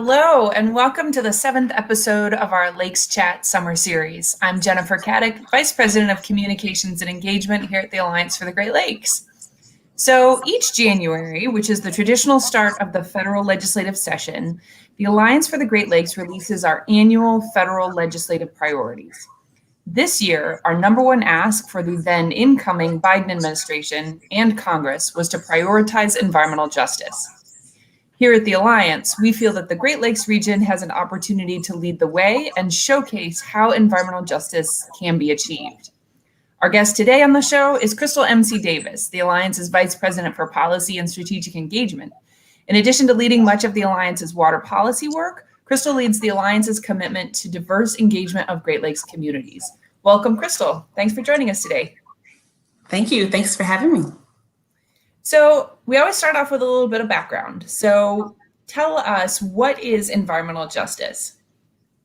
Hello, and welcome to the seventh episode of our Lakes Chat Summer Series. I'm Jennifer Caddick, Vice President of Communications and Engagement here at the Alliance for the Great Lakes. So each January, which is the traditional start of the federal legislative session, the Alliance for the Great Lakes releases our annual federal legislative priorities. This year, our number one ask for the then incoming Biden administration and Congress was to prioritize environmental justice. Here at the Alliance, we feel that the Great Lakes region has an opportunity to lead the way and showcase how environmental justice can be achieved. Our guest today on the show is Crystal M.C. Davis, the Alliance's Vice President for Policy and Strategic Engagement. In addition to leading much of the Alliance's water policy work, Crystal leads the Alliance's commitment to diverse engagement of Great Lakes communities. Welcome, Crystal. Thanks for joining us today. Thank you. Thanks for having me. So we always start off with a little bit of background. So tell us, what is environmental justice?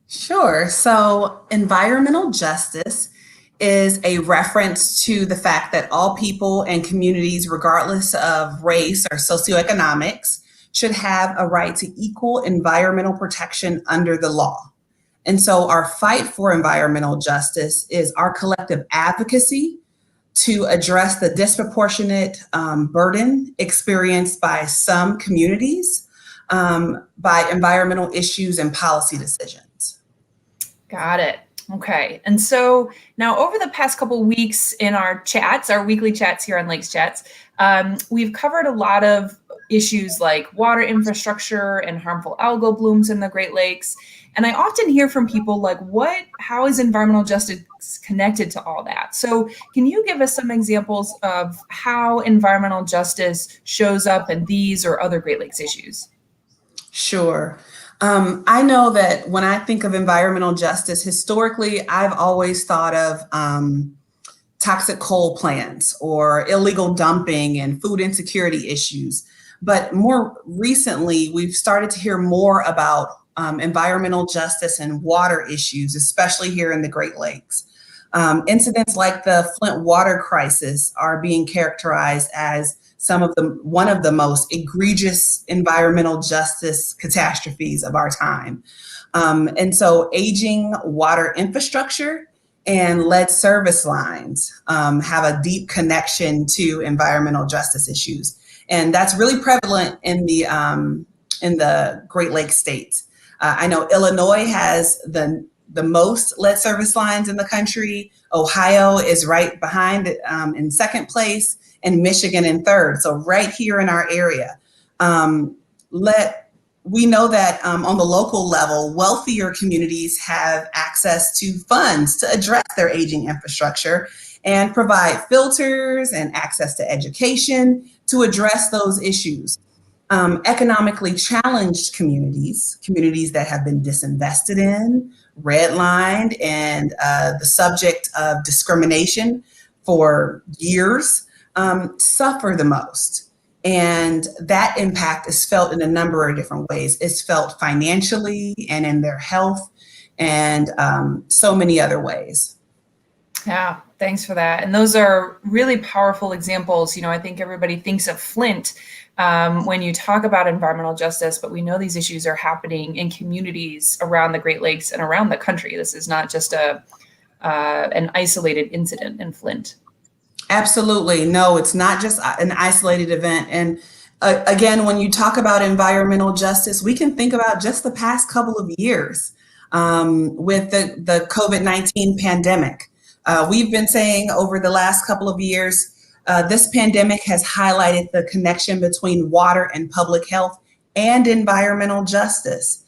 Sure. So environmental justice is a reference to the fact that all people and communities, regardless of race or socioeconomics, should have a right to equal environmental protection under the law. And so our fight for environmental justice is our collective advocacy to address the disproportionate burden experienced by some communities by environmental issues and policy decisions. Got it. Okay. And so now over the past couple of weeks in our chats, our weekly chats here on Lakes Chats, we've covered a lot of issues like water infrastructure and harmful algal blooms in the Great Lakes. And I often hear from people like, how is environmental justice connected to all that? So can you give us some examples of how environmental justice shows up in these or other Great Lakes issues? Sure. I know that when I think of environmental justice, historically, I've always thought of toxic coal plants or illegal dumping and food insecurity issues. But more recently, we've started to hear more about environmental justice and water issues, especially here in the Great Lakes. Incidents like the Flint water crisis are being characterized as one of the most egregious environmental justice catastrophes of our time. And so aging water infrastructure and lead service lines have a deep connection to environmental justice issues. And that's really prevalent in the Great Lakes states. I know Illinois has the most lead service lines in the country. Ohio is right behind it in second place, and Michigan in third. So right here in our area. We know that on the local level, wealthier communities have access to funds to address their aging infrastructure and provide filters and access to education to address those issues. Economically challenged communities that have been disinvested in, redlined, and the subject of discrimination for years suffer the most. And that impact is felt in a number of different ways. It's felt financially and in their health and so many other ways. Yeah, thanks for that. And those are really powerful examples. You know, I think everybody thinks of Flint when you talk about environmental justice, but we know these issues are happening in communities around the Great Lakes and around the country. This is not just an isolated incident in Flint. Absolutely. No, it's not just an isolated event. And again, when you talk about environmental justice, we can think about just the past couple of years with the COVID-19 pandemic. We've been saying over the last couple of years, this pandemic has highlighted the connection between water and public health and environmental justice.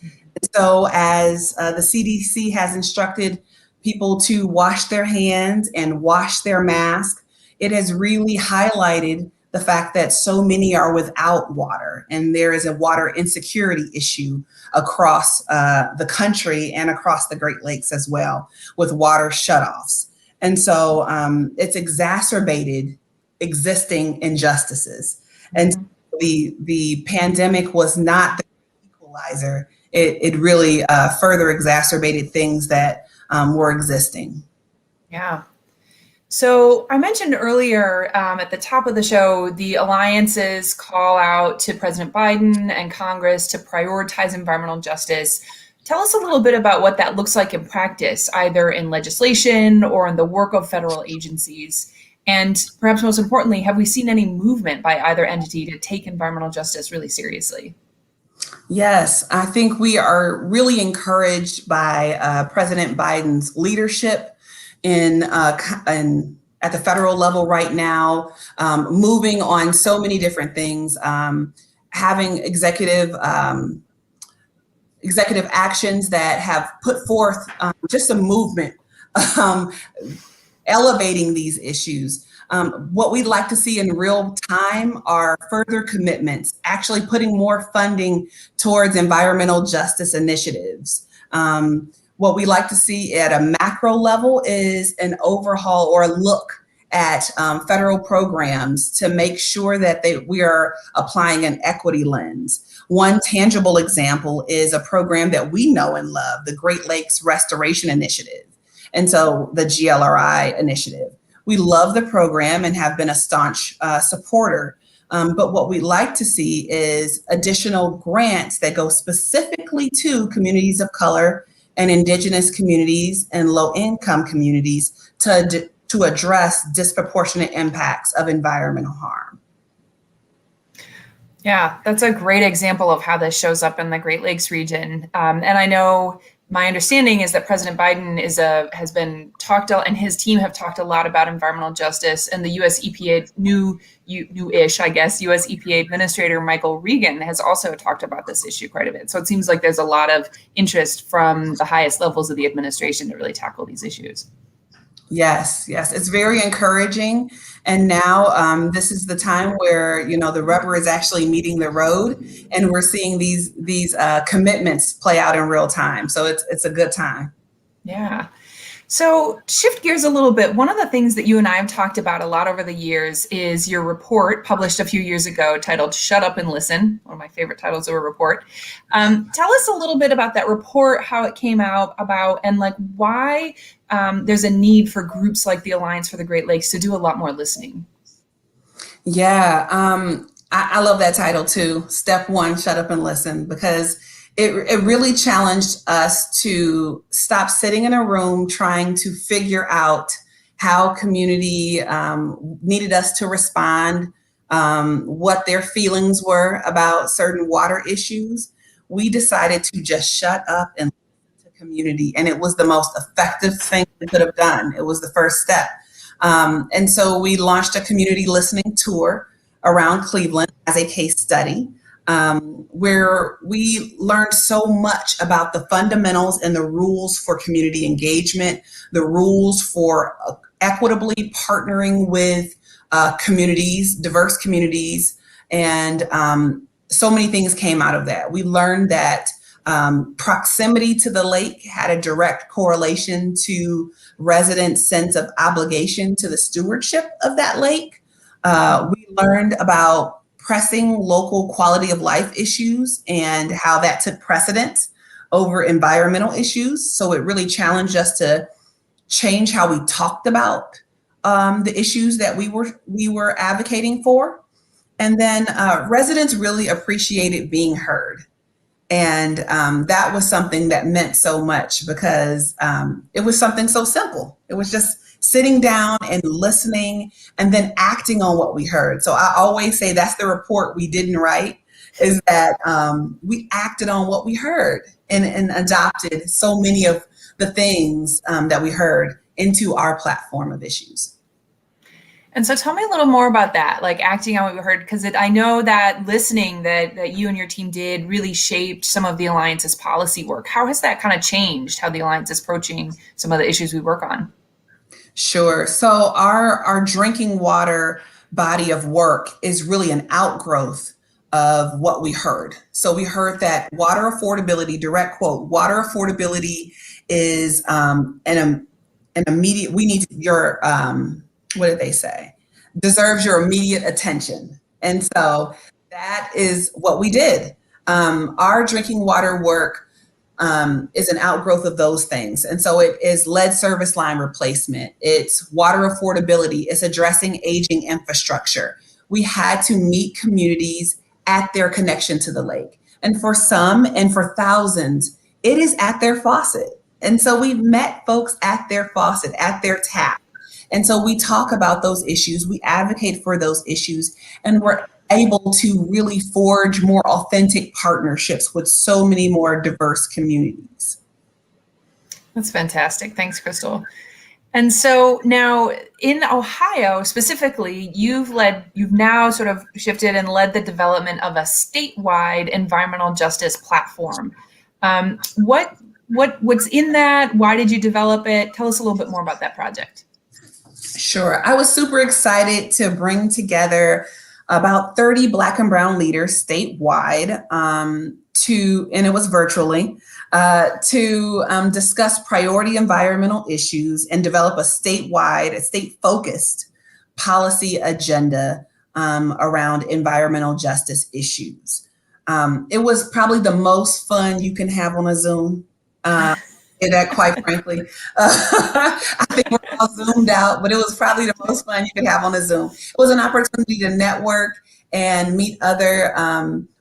So as the CDC has instructed people to wash their hands and wash their mask, it has really highlighted the fact that so many are without water, and there is a water insecurity issue across the country and across the Great Lakes as well, with water shutoffs. And so it's exacerbated existing injustices. And the pandemic was not the equalizer. It really further exacerbated things that were existing. Yeah. So I mentioned earlier at the top of the show, the alliances call out to President Biden and Congress to prioritize environmental justice. Tell us a little bit about what that looks like in practice, either in legislation or in the work of federal agencies. And perhaps most importantly, have we seen any movement by either entity to take environmental justice really seriously? Yes, I think we are really encouraged by President Biden's leadership in at the federal level right now, moving on so many different things, having executive actions that have put forth just a movement, um, elevating these issues. What we'd like to see in real time are further commitments, actually putting more funding towards environmental justice initiatives. What we like to see at a macro level is an overhaul or a look at federal programs to make sure that we are applying an equity lens. One tangible example is a program that we know and love, the Great Lakes Restoration Initiative. And so the GLRI initiative. We love the program and have been a staunch supporter. But what we'd like to see is additional grants that go specifically to communities of color and indigenous communities and low-income communities to address disproportionate impacts of environmental harm. Yeah, that's a great example of how this shows up in the Great Lakes region. And I know my understanding is that President Biden has been talked and his team have talked a lot about environmental justice, and the U.S. EPA new-ish, I guess, U.S. EPA Administrator Michael Regan has also talked about this issue quite a bit. So it seems like there's a lot of interest from the highest levels of the administration to really tackle these issues. Yes, it's very encouraging. And now this is the time where, the rubber is actually meeting the road, and we're seeing these commitments play out in real time. So it's a good time. Yeah. So shift gears a little bit. One of the things that you and I have talked about a lot over the years is your report published a few years ago titled Shut Up and Listen, one of my favorite titles of a report. Tell us a little bit about that report, how it came about, and why there's a need for groups like the Alliance for the Great Lakes to do a lot more listening. Yeah, I love that title too. Step one, shut up and listen, because it really challenged us to stop sitting in a room trying to figure out how community needed us to respond, what their feelings were about certain water issues. We decided to just shut up and listen to community, and it was the most effective thing we could have done. It was the first step. And so we launched a community listening tour around Cleveland as a case study, where we learned so much about the fundamentals and the rules for community engagement, the rules for equitably partnering with communities, diverse communities, and so many things came out of that. We learned that proximity to the lake had a direct correlation to residents' sense of obligation to the stewardship of that lake. We learned about pressing local quality of life issues and how that took precedence over environmental issues. So it really challenged us to change how we talked about the issues that we were advocating for. And then residents really appreciated being heard. And that was something that meant so much, because it was something so simple. It was just sitting down and listening and then acting on what we heard. So I always say that's the report we didn't write, is that we acted on what we heard and adopted so many of the things that we heard into our platform of issues. And so tell me a little more about that, acting on what we heard, because I know that listening that you and your team did really shaped some of the Alliance's policy work. How has that kind of changed how the Alliance is approaching some of the issues we work on? Sure. So our drinking water body of work is really an outgrowth of what we heard. So we heard that water affordability, direct quote, water affordability is an immediate, we need your, what did they say? Deserves your immediate attention. And so that is what we did. Our drinking water work is an outgrowth of those things. And so it is lead service line replacement. It's water affordability. It's addressing aging infrastructure. We had to meet communities at their connection to the lake. And for some, and for thousands, it is at their faucet. And so we've met folks at their faucet, at their tap. And so we talk about those issues, we advocate for those issues, and we're able to really forge more authentic partnerships with so many more diverse communities. That's fantastic. Thanks, Crystal. And so now in Ohio specifically, you've now sort of shifted and led the development of a statewide environmental justice platform. What's in that? Why did you develop it? Tell us a little bit more about that project. Sure. I was super excited to bring together about 30 Black and Brown leaders statewide and it was virtually, to discuss priority environmental issues and develop a state-focused policy agenda around environmental justice issues. It was probably the most fun you can have on a Zoom. That quite frankly, I think we're all zoomed out, but it was probably the most fun you could have on a Zoom. It was an opportunity to network and meet other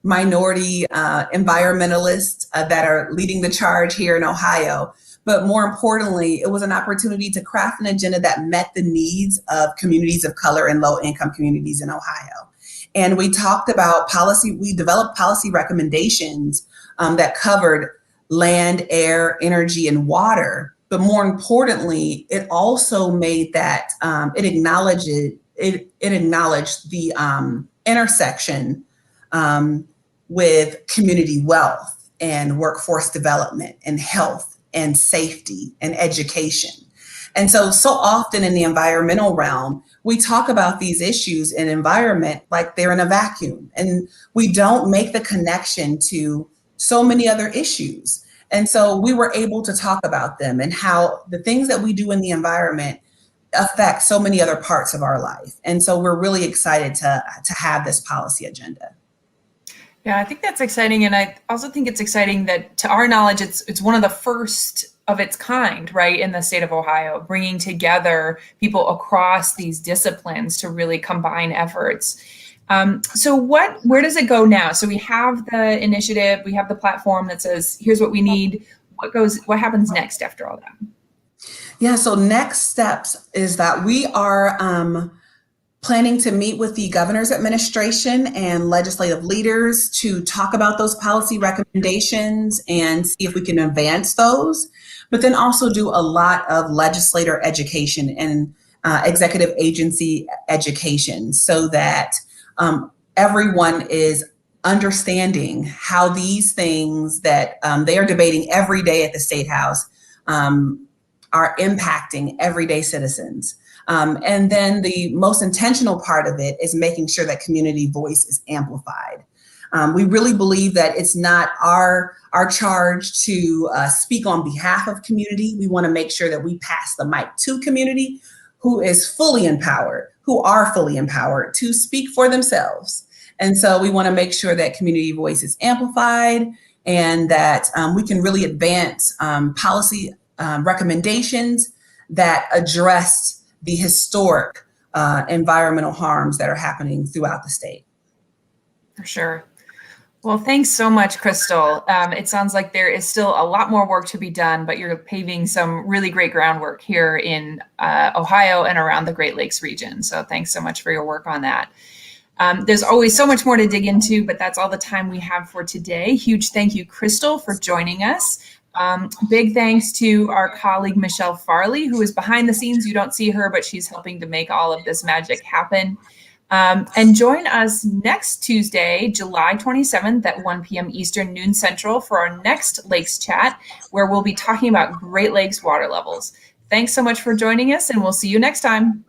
minority environmentalists that are leading the charge here in Ohio. But more importantly, it was an opportunity to craft an agenda that met the needs of communities of color and low-income communities in Ohio. And we talked about policy, we developed policy recommendations that covered land, air, energy, and water. But more importantly, it also made that it acknowledged the intersection with community wealth and workforce development and health and safety and education. And so often in the environmental realm, we talk about these issues in environment like they're in a vacuum, and we don't make the connection to so many other issues. And so we were able to talk about them and how the things that we do in the environment affect so many other parts of our life. And so we're really excited to have this policy agenda. Yeah, I think that's exciting. And I also think it's exciting that, to our knowledge, it's one of the first of its kind, right, in the state of Ohio, bringing together people across these disciplines to really combine efforts. So where does it go now? So we have the initiative, we have the platform that says, here's what we need. What happens next after all that? Yeah, so next steps is that we are planning to meet with the governor's administration and legislative leaders to talk about those policy recommendations and see if we can advance those, but then also do a lot of legislator education and executive agency education so that everyone is understanding how these things that they are debating every day at the State House are impacting everyday citizens. And then the most intentional part of it is making sure that community voice is amplified. We really believe that it's not our charge to speak on behalf of community. We want to make sure that we pass the mic to community who are fully empowered to speak for themselves. And so we want to make sure that community voice is amplified and that we can really advance policy recommendations that address the historic environmental harms that are happening throughout the state. For sure. Well, thanks so much, Crystal. It sounds like there is still a lot more work to be done, but you're paving some really great groundwork here in Ohio and around the Great Lakes region. So thanks so much for your work on that. There's always so much more to dig into, but that's all the time we have for today. Huge thank you, Crystal, for joining us. Big thanks to our colleague, Michelle Farley, who is behind the scenes. You don't see her, but she's helping to make all of this magic happen. And join us next Tuesday, July 27th at 1 p.m. Eastern, noon Central, for our next Lakes Chat, where we'll be talking about Great Lakes water levels. Thanks so much for joining us, and we'll see you next time.